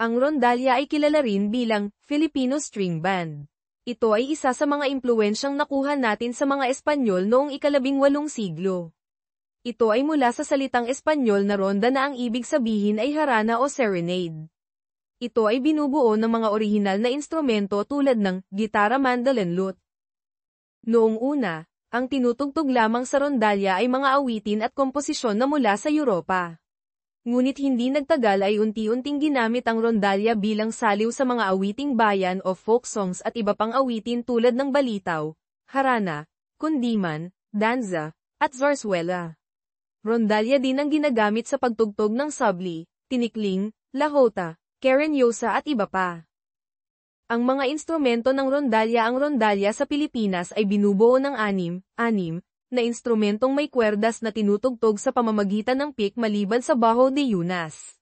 Ang rondalya ay kilala rin bilang Filipino string band. Ito ay isa sa mga impluwensyang nakuha natin sa mga Espanyol noong ika-18 siglo. Ito ay mula sa salitang Espanyol na ronda na ang ibig sabihin ay harana o serenade. Ito ay binubuo ng mga orihinal na instrumento tulad ng gitara, mandolin, lute. Noong una, ang tinutugtog lamang sa rondalya ay mga awitin at komposisyon na mula sa Europa. Ngunit hindi nagtagal ay unti-unting ginamit ang rondalya bilang saliw sa mga awiting bayan o folk songs at iba pang awitin tulad ng balitaw, harana, kundiman, danza, at zarzuela. Rondalya din ang ginagamit sa pagtugtog ng sabli, tinikling, lahota, kerenyosa at iba pa. Ang mga instrumento ng rondalya. Ang rondalya sa Pilipinas ay binubuo ng anim na instrumentong may kwerdas na tinutugtog sa pamamagitan ng pick maliban sa baho de yunas.